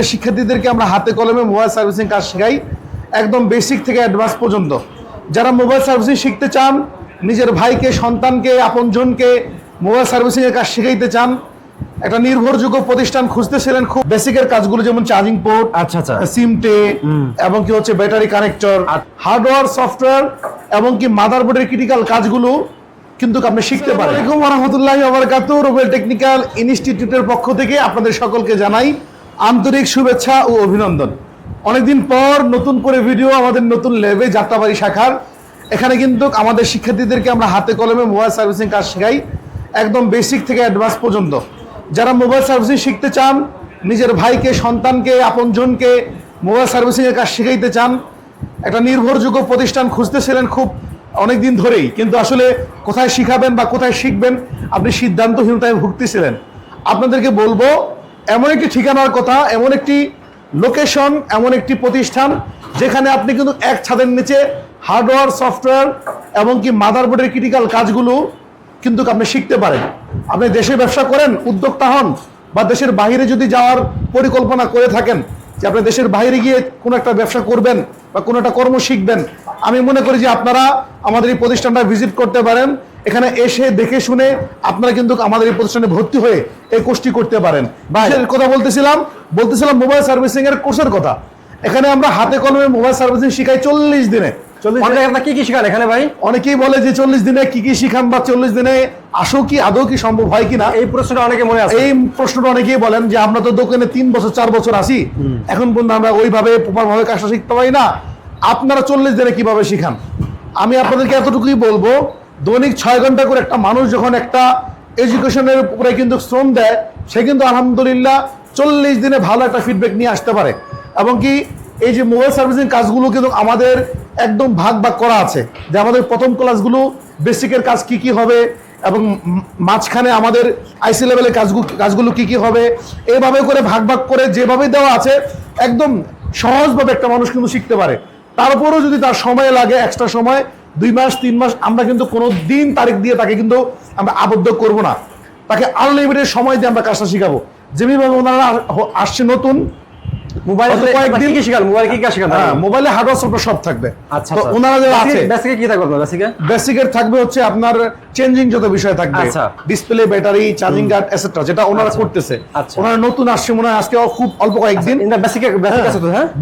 শিক্ষার্থীদেরকে আমরা হাতে কলমে মোবাইল সার্ভিসিং কাজ শেখাই, একদম বেসিক থেকে অ্যাডভান্স পর্যন্ত। যারা মোবাইল সার্ভিসিং শিখতে চান, নিজের ভাইকে, সন্তানকে, আপনজনকে মোবাইল সার্ভিসিং এর কাজ শিখাইতে চান, একটা নির্ভরযোগ্য প্রতিষ্ঠান খুঁজতেছিলেন, খুব বেসিকের কাজগুলো যেমন চার্জিং পোর্ট, সিম ট্রে, এবং কি হচ্ছে ব্যাটারি কানেক্টর, হার্ডওয়্যার, সফটওয়্যার, এবং কি মাদারবোর্ডের ক্রিটিক্যাল কাজগুলো কিন্তু আপনি শিখতে পারেন। আসসালামু আলাইকুম ওয়া রাহমাতুল্লাহি ওয়া বারাকাতুহু। রুবেল টেকনিক্যাল ইনস্টিটিউটের পক্ষ থেকে আপনাদের সকলকে জানাই আন্তরিক শুভেচ্ছা ও অভিনন্দন। অনেকদিন পর নতুন করে ভিডিও আমাদের নতুন ল্যাবে যাত্রাবাড়ি শাখার। এখানে কিন্তু আমাদের শিক্ষার্থীদেরকে আমরা হাতে কলমে মোবাইল সার্ভিসিং কাজ শেখাই, একদম বেসিক থেকে অ্যাডভান্স পর্যন্ত। যারা মোবাইল সার্ভিসিং শিখতে চান, নিজের ভাইকে, সন্তানকে, আপনজনকে মোবাইল সার্ভিসিং এর কাজ শিখাইতে চান, একটা নির্ভরযোগ্য প্রতিষ্ঠান খুঁজতেছিলেন খুব অনেকদিন ধরেই, কিন্তু আসলে কোথায় শিখাবেন বা কোথায় শিখবেন আপনি সিদ্ধান্তহীনতায় ভুগতেছিলেন। আপনাদেরকে বলবো, এমন একটি ঠিকানার কথা, এমন একটি লোকেশন, এমন একটি প্রতিষ্ঠান যেখানে আপনি কিন্তু এক ছাদের নিচে হার্ডওয়্যার, সফটওয়্যার এবং কি মাদারবোর্ডের ক্রিটিক্যাল কাজগুলো কিন্তু আপনি শিখতে পারেন। আপনি দেশে ব্যবসা করেন, উদ্যোক্তা হন, বা দেশের বাইরে যদি যাওয়ার পরিকল্পনা করে থাকেন যে আপনি দেশের বাইরে গিয়ে কোনো একটা ব্যবসা করবেন বা কোনো একটা কর্ম শিখবেন, আমি মনে করি যে আপনারা আমাদের এই প্রতিষ্ঠানটা ভিজিট করতে পারেন। এখানে এসে দেখে শুনে আপনারা কিন্তু আমাদের এই প্রতিষ্ঠানে ভর্তি হয়ে এই কোর্সটি করতে পারেন। কথা বলতেছিলাম মোবাইল সার্ভিসিং এর কোর্সের কথা। এখানে আমরা হাতে কলমে মোবাইল সার্ভিসিং শিখাই 40 দিনে। কি কি শিখান এখানে ভাই? অনেকেই বলে যে 40 দিনে কি কি শিখান, বা 40 দিনে আদৌ কি সম্ভব হয় কিনা, এই প্রশ্নটা অনেকে মনে আছে। এই প্রশ্নটা অনেকেই বলেন যে আমরা তো দোকানে 3 বছর 4 বছর আসি, এখন পর্যন্ত আমরা ওইভাবে প্রপারভাবে কাজটা শিখতে পারি না। আপনারা 40 দিনে কিভাবে শিখান? আমি আপনাদেরকে এতটুকুই বলবো, দৈনিক 6 ঘন্টা করে একটা মানুষ যখন একটা এডুকেশনের উপরে কিন্তু শ্রম দেয়, সে কিন্তু আলহামদুলিল্লাহ 40 দিনে ভালো একটা ফিডব্যাক নিয়ে আসতে পারে। এবং কি এই যে মোবাইল সার্ভিসিং কাজগুলো কিন্তু আমাদের একদম ভাগ করা আছে, যে আমাদের প্রথম ক্লাসগুলো বেসিকের কাজ কি কি হবে, এবং মাঝখানে আমাদের আইসি লেভেলের কাজগুলো কি কি হবে, এইভাবে করে ভাগ করে যেভাবে দেওয়া আছে, একদম সহজভাবে একটা মানুষ কিন্তু শিখতে পারে। তারপরেও যদি তার সময় লাগে, এক্সট্রা সময় 2 মাস 3 মাস, আমরা কিন্তু কোনো দিন তারিখ দিয়ে তাকে কিন্তু আমরা আবদ্ধ করব না। তাকে আনলিমিটেড সময় দিয়ে আমরা কাজটা শিখাবো। যেভাবে ওনারা আসছে নতুন মোবাইলে হার্ডওয়্যার সফটওয়্যার সব থাকবে। আচ্ছা, তো ওনারা যারা আছে বেসিকে কি থাকবে? বেসিকের থাকবে হচ্ছে আপনার চেঞ্জিং যত বিষয় থাকবে, display, battery, charging guard etcetera, যেটা ওনারা করতেছে। ওনারা নতুন আসছে মনে হয়, আজকে খুব অল্প কয়েকদিন।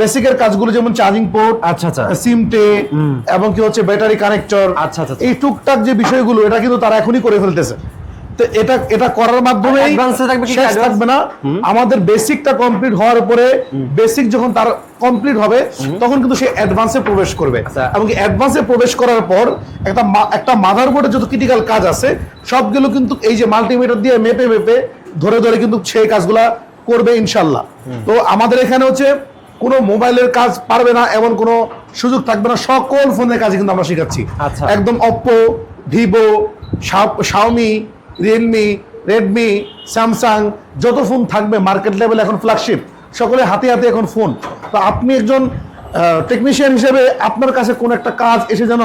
বেসিকের কাজগুলো যেমন চার্জিং পোর্ট, সিম ট্রে, এবং কি হচ্ছে ব্যাটারি কানেক্টর, এই টুকটাক যে বিষয়গুলো, এটা কিন্তু তারা এখনই করে ফেলতেছে। তো এটা করার মাধ্যমে থাকবে না, আমাদের বেসিকটা কমপ্লিট হওয়ার পরে, বেসিক যখন তার কমপ্লিট হবে তখন কিন্তু সে অ্যাডভান্সে প্রবেশ করবে। এবং অ্যাডভান্সে প্রবেশ করার পর একটা মাদারবোর্ডে যত ক্রিটিক্যাল কাজ আছে সবগুলো কিন্তু এই যে মাল্টিমিটার দিয়ে মেপে ধরে কিন্তু সেই কাজগুলা করবে ইনশাল্লাহ। তো আমাদের এখানে হচ্ছে কোনো মোবাইলের কাজ পারবে না এমন কোনো সুযোগ থাকবে না, সকল ফোনের কাজ কিন্তু আমরা শেখাচ্ছি। একদম Oppo, Vivo, Xiaomi, Realme, Redmi, Samsung, যত ফোন থাকবে মার্কেট লেভেল, এখন ফ্ল্যাগশিপ, সকলে হাতে হাতে এখন ফোন। তো আপনি একজন টেকনিশিয়ান হিসেবে আপনার কাছে কোন একটা কাজ এসে যেন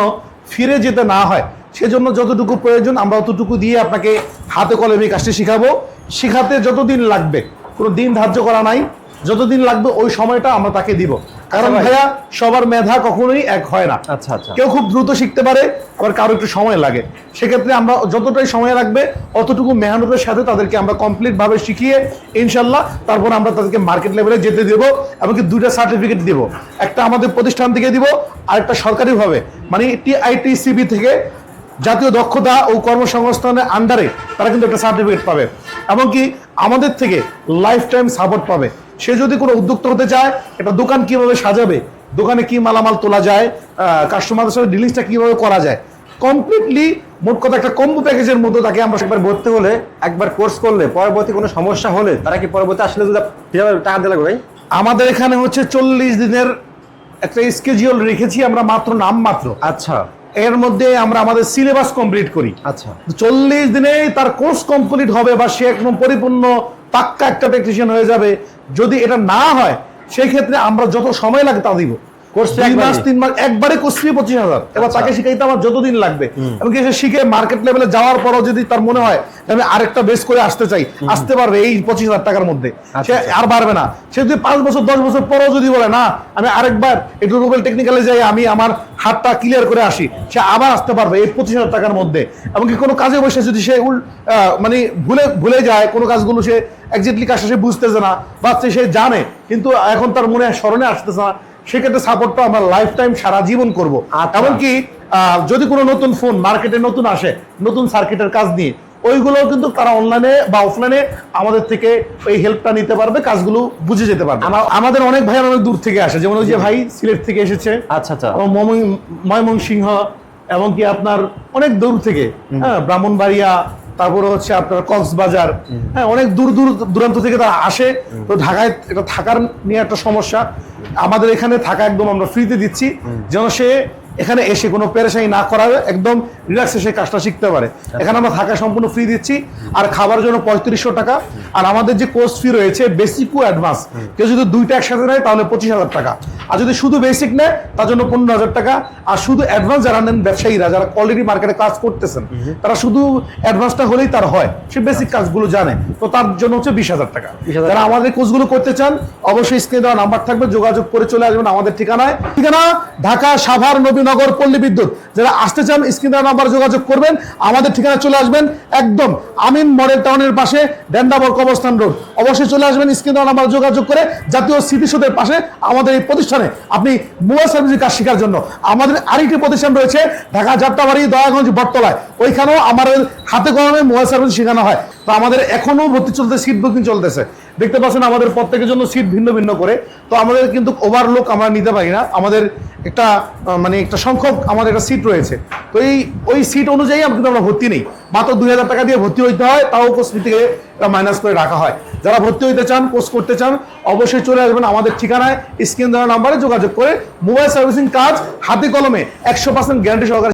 ফিরে যেতে না হয়, সেজন্য যতটুকু প্রয়োজন আমরা ততটুকু দিয়ে আপনাকে হাতে কলমে কাজটি শিখাবো। শিখাতে যতদিন লাগবে, কোনো দিন ধার্য করা নাই, যতদিন লাগবে ওই সময়টা আমরা তাকে দিব। কারণ ভাইয়া, সবার মেধা কখনোই এক হয় না। কেউ খুব দ্রুত শিখতে পারে, আবার কারো একটু সময় লাগে। সেক্ষেত্রে আমরা যতটাই সময় লাগবে অতটুকু মেহনতের সাথে তাদেরকে আমরা কমপ্লিট ভাবে শিখিয়ে ইনশাল্লাহ তারপর আমরা তাদেরকে মার্কেট লেভেলে যেতে দেবো। এমনকি 2টা সার্টিফিকেট দিব, একটা আমাদের প্রতিষ্ঠান থেকে দিব, আর একটা সরকারিভাবে, মানে TITCB থেকে, জাতীয় দক্ষতা ও কর্মসংস্থানের আন্ডারে তারা কিন্তু একটা সার্টিফিকেট পাবে। এমনকি আমাদের থেকে লাইফ টাইম সাপোর্ট পাবে। সে যদি কোনো উদ্যোক্তা হতে চায়, একটা দোকান কিভাবে সাজাবে, দোকানে কি মালামাল তোলা যায়, কাস্টমারদের সাথে ডিলিংসটা কিভাবে করা যায়, কমপ্লিটলি মোট কথা একটা কম্বো প্যাকেজের মতো তাকে আমরা একবার ভর্তি হলে, একবার কোর্স করলে, পরবর্তী কোনো সমস্যা হলে তারা কি পরবর্তী আসলে টাকা দিয়ে লাগবে? আমাদের এখানে হচ্ছে 40 দিনের একটা স্কেডিউল রেখেছি আমরা, নামমাত্র। এর মধ্যে আমরা আমাদের সিলেবাস কমপ্লিট করি। 40 দিনে তার কোর্স কমপ্লিট হবে, বা সে একদম পরিপূর্ণ পাক্কা একটা টেকনিশিয়ান হয়ে যাবে। যদি এটা না হয়, সেই ক্ষেত্রে আমরা যত সময় লাগে তা দিব। কোর্স 2 মাস 3 মাস একবারে কোর্স ফি 25,000। এবার তাকে শিখাইতে আমার যতদিন লাগবে, এমনকি সে শিখে মার্কেট লেভেলে যাওয়ার পরও যদি তার মনে হয় আমি আরেকটা বেস করে আসতে চাই, আসতে পারবে এই 25,000 টাকার মধ্যে। সে আর পারবে না। সে যদি 5 বছর 10 বছর পরও যদি বলে না আমি আরেকবার একটু রুবেল টেকনিক্যালে যাই, আমি আমার হাতটা ক্লিয়ার করে আসি, সে আবার আসতে পারবে এই 25,000 টাকার মধ্যে। এমনকি কোনো কাজে বসে যদি সে মানে ভুলে যায় কোনো কাজগুলো, সে এক্স্যাক্টলি কাজটা সে বুঝতেছে না বা সে জানে কিন্তু এখন তার মনে স্মরণে আসতেছে না, সেক্ষেত্রে সাপোর্টটা আমরা লাইফ টাইম সারা জীবন করবো। এমনকি যদি কোনো নতুন ফোন মার্কেটে নতুন আসে নতুন সার্কিটের কাজ নিয়ে, ওইগুলো কিন্তু তারা অনলাইনে বা অফলাইনে আমাদের থেকে ওই হেল্পটা নিতে পারবে, কাজগুলো বুঝে যেতে পারবে। আমাদের অনেক ভাই অনেক দূর থেকে আসে, যেমন ওই যে ভাই সিলেট থেকে এসেছে, আচ্ছা আচ্ছা, ময়মনসিংহ, এমনকি আপনার অনেক দূর থেকে, হ্যাঁ, ব্রাহ্মণবাড়িয়া, তারপরে হচ্ছে আপনার কক্সবাজার, হ্যাঁ, অনেক দূর দূরান্ত থেকে তারা আসে। তো ঢাকায় এটা থাকার নিয়ে একটা সমস্যা, আমাদের এখানে থাকা একদম আমরা ফ্রিতে দিচ্ছি, যেন সে এখানে এসে কোনো পেরেশানি না করাবে, একদম রিল্যাক্সে সে কাজটা শিখতে পারে। এখানে আমরা থাকা সম্পূর্ণ ফ্রি দিচ্ছি, আর খাবার জন্য 3500 টাকা। আর আমাদের যে কোর্স ফি রয়েছে বেসিক ও অ্যাডভান্স, কেউ যদি দুইটা একসাথে নেয় তাহলে 25,000 টাকা, আর যদি শুধু বেসিক নেয় তার জন্য 15,000 টাকা। আর শুধু অ্যাডভান্স যারা নেন ব্যবসায়ীরা, যারা অলরেডি মার্কেটে কাজ করতেছেন, তারা শুধু অ্যাডভান্সটা হলেই তার হয়, সে বেসিক কাজগুলো জানে, তো তার জন্য হচ্ছে 20,000 টাকা। যারা আমাদের কোর্সগুলো করতে চান অবশ্যই স্ক্রিনে দেওয়া নাম্বার থাকবে, যোগাযোগ করে চলে আসবেন আমাদের ঠিকানায়। ঠিকানা ঢাকা সাভার নবীনগর পল্লী বিদ্যুৎ। যারা আসতে চান স্ক্রিনে দেওয়া নাম্বার যোগাযোগ করবেন, আমাদের ঠিকানায় চলে আসবেন একদম আমিন মডেল টাউনের পাশে ডেন্ডাবর কবরস্থান রোড। অবশ্যই চলে আসবেন স্ক্রিনে দেওয়া নাম্বার যোগাযোগ করে, জাতীয় স্মৃতিসৌধের পাশে আমাদের এই প্রতিষ্ঠানে আপনি মোবাইল সার্ভিসের কাজ শেখার জন্য। আমাদের আরেকটি প্রতিষ্ঠান রয়েছে ঢাকা যাত্রাবাড়ি দয়াগঞ্জ বটতলায়, ওইখানেও আমাদের হাতে কলমে মোবাইল সার্ভিস শেখানো হয়। তো আমাদের এখনো ভর্তি চলতে, সিট বুকিং চলতেছে, দেখতে পাচ্ছেন আমাদের প্রত্যেকের জন্য সিট ভিন্ন ভিন্ন করে। তো আমাদের কিন্তু ওভারলোক আমরা নিতে পারি না, আমাদের একটা মানে একটা সংখ্যক আমাদের একটা সিট রয়েছে, তো ওই সিট অনুযায়ী কিন্তু আমরা ভর্তি নেই। মাত্র 2,000 টাকা দিয়ে ভর্তি হইতে হয়, তাও কোর্স ফি থেকে মাইনাস করে রাখা হয়। যারা ভর্তি হইতে চান, কোর্স করতে চান, অবশ্যই চলে আসবেন আমাদের ঠিকানায়, স্ক্রিন দেওয়া নাম্বারে যোগাযোগ করে মোবাইল সার্ভিসিং কাজ হাতে কলমে 100% গ্যারান্টি সহকারে